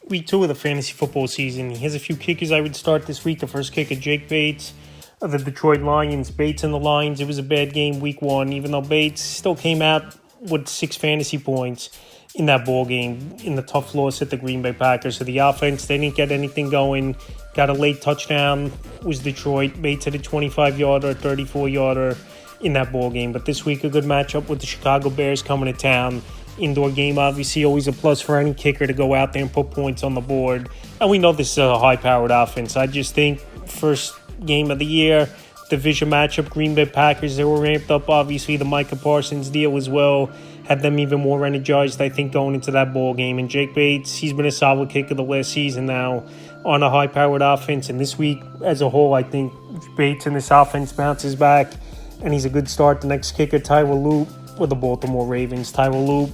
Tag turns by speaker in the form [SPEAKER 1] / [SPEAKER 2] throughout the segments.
[SPEAKER 1] Week 2 of the fantasy football season. Here's a few kickers I would start this week. The first kicker, Jake Bates of the Detroit Lions. Bates and the Lions, it was a bad game week 1, even though Bates still came out with 6 fantasy points in that ball game in the tough loss at the Green Bay Packers. So the offense, they didn't get anything going. Got a late touchdown, was Detroit. Bates had a 25-yarder, 34-yarder in that ball game. But this week, a good matchup with the Chicago Bears coming to town. Indoor game, obviously, always a plus for any kicker to go out there and put points on the board. And we know this is a high-powered offense. I just think first game of the year, division matchup, Green Bay Packers, they were ramped up. Obviously, the Micah Parsons deal as well had them even more energized, I think, going into that ball game. And Jake Bates, he's been a solid kicker the last season now on a high-powered offense. And this week, as a whole, I think Bates and this offense bounces back, and he's a good start. The next kicker, Tyeler Wheatley with the Baltimore Ravens. Tyeler Wheatley,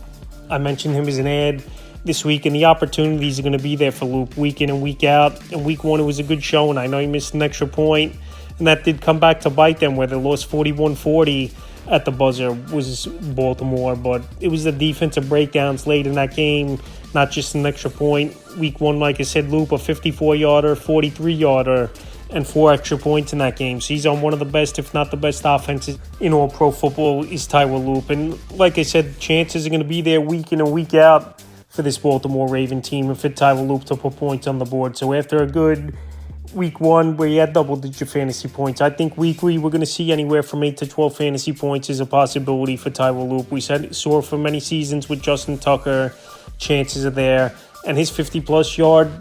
[SPEAKER 1] I mentioned him as an ad this week, and the opportunities are going to be there for Loop week in and week out. In week 1, it was a good showing. I know he missed an extra point, and that did come back to bite them, where they lost 41-40 at the buzzer, was Baltimore. But it was the defensive breakdowns late in that game, not just an extra point. Week 1, like I said, Loop, a 54-yarder, 43-yarder, and 4 extra points in that game. So he's on one of the best, if not the best, offenses in all pro football is Tyeler Wheatley. And like I said, chances are going to be there week in and week out for this Baltimore Raven team and for Tyeler Wheatley to put points on the board. So after a good week 1 where he had double-digit fantasy points, I think weekly we're going to see anywhere from 8 to 12 fantasy points is a possibility for Tyeler Wheatley. We saw for many seasons with Justin Tucker, chances are there. And his 50-plus yard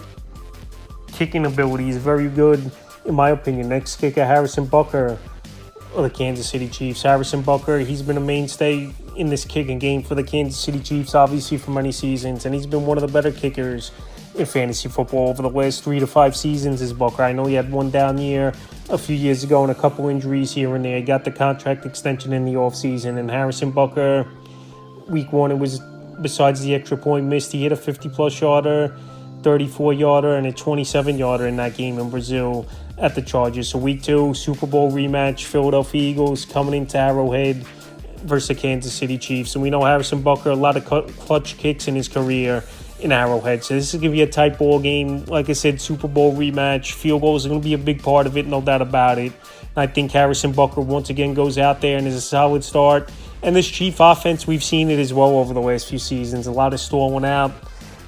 [SPEAKER 1] kicking ability is very good, in my opinion. Next kicker, Harrison Butker of the Kansas City Chiefs. Harrison Butker, he's been a mainstay in this kicking game for the Kansas City Chiefs, obviously, for many seasons, and he's been one of the better kickers in fantasy football over the last 3 to 5 seasons is Butker. I know he had one down year a few years ago and a couple injuries here and there. He got the contract extension in the offseason, and Harrison Butker, week 1, it was, besides the extra point missed, he hit a 50-plus yarder, 34-yarder, and a 27-yarder in that game in Brazil at the Chargers. So week 2, Super Bowl rematch, Philadelphia Eagles coming into Arrowhead versus the Kansas City Chiefs. And we know Harrison Butker, a lot of clutch kicks in his career in Arrowhead. So this is going to be a tight ball game. Like I said, Super Bowl rematch. Field goals are going to be a big part of it, no doubt about it. And I think Harrison Butker once again goes out there and is a solid start. And this Chief offense, we've seen it as well over the last few seasons. A lot of stalling out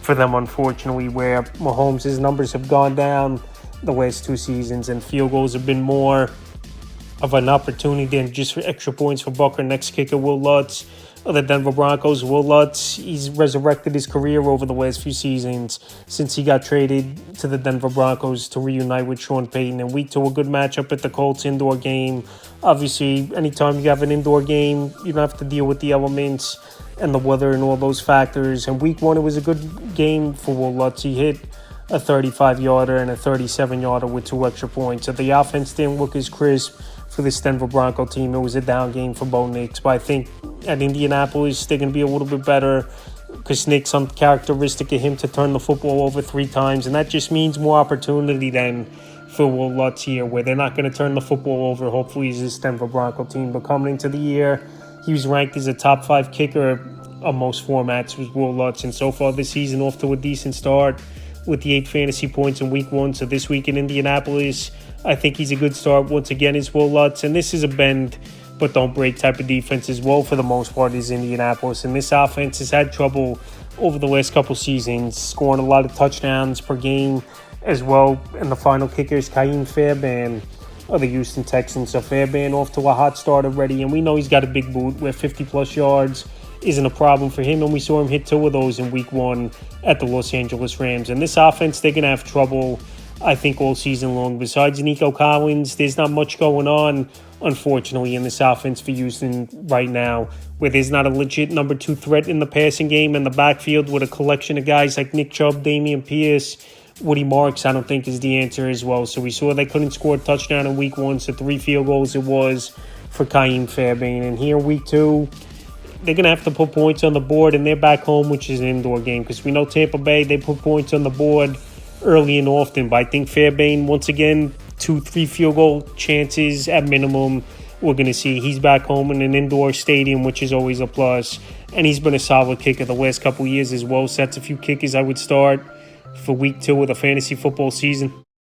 [SPEAKER 1] for them, unfortunately, where Mahomes' numbers have gone down the last 2 seasons, and field goals have been more of an opportunity than just for extra points for Butker. Next kicker, Wil Lutz of the Denver Broncos. Wil Lutz, he's resurrected his career over the last few seasons since he got traded to the Denver Broncos to reunite with Sean Payton. And week 2, a good matchup at the Colts indoor game. Obviously, anytime you have an indoor game, you don't have to deal with the elements and the weather and all those factors. And week 1, it was a good game for Wil Lutz. He hit a 35-yarder and a 37-yarder with 2 extra points. So the offense didn't look as crisp for this Denver Bronco team. It was a down game for Bo Nix. But I think at Indianapolis, they're going to be a little bit better because Nick's uncharacteristic of him to turn the football over 3 times. And that just means more opportunity then for Wil Lutz here, where they're not going to turn the football over. Hopefully, it's this Denver Bronco team. But coming into the year, he was ranked as a top 5 kicker on most formats was Wil Lutz. And so far this season, off to a decent start with the 8 fantasy points in week 1. So this week in Indianapolis, I think he's a good start. Once again, is Wil Lutz. And this is a bend but don't break type of defense as well for the most part is Indianapolis. And this offense has had trouble over the last couple seasons, scoring a lot of touchdowns per game as well. And the final kicker is Fairbairn of the Houston Texans. So Fairbairn off to a hot start already. And we know he's got a big boot where 50-plus yards isn't a problem for him. And we saw him hit 2 of those in week 1 at the Los Angeles Rams. And this offense, they're going to have trouble, I think, all season long. Besides Nico Collins, there's not much going on, unfortunately, in this offense for Houston right now, where there's not a legit number 2 threat in the passing game, and the backfield with a collection of guys like Nick Chubb, Damian Pierce, Woody Marks, I don't think is the answer as well. So we saw they couldn't score a touchdown in week 1, so 3 field goals it was for Fairbairn. And here week 2, they're going to have to put points on the board, and they're back home, which is an indoor game, because we know Tampa Bay, they put points on the board early and often. But I think Fairbairn, once again, 2-3 field goal chances at minimum we're going to see. He's back home in an indoor stadium, which is always a plus. And he's been a solid kicker the last couple of years as well. So that's a few kickers I would start for week 2 of the fantasy football season.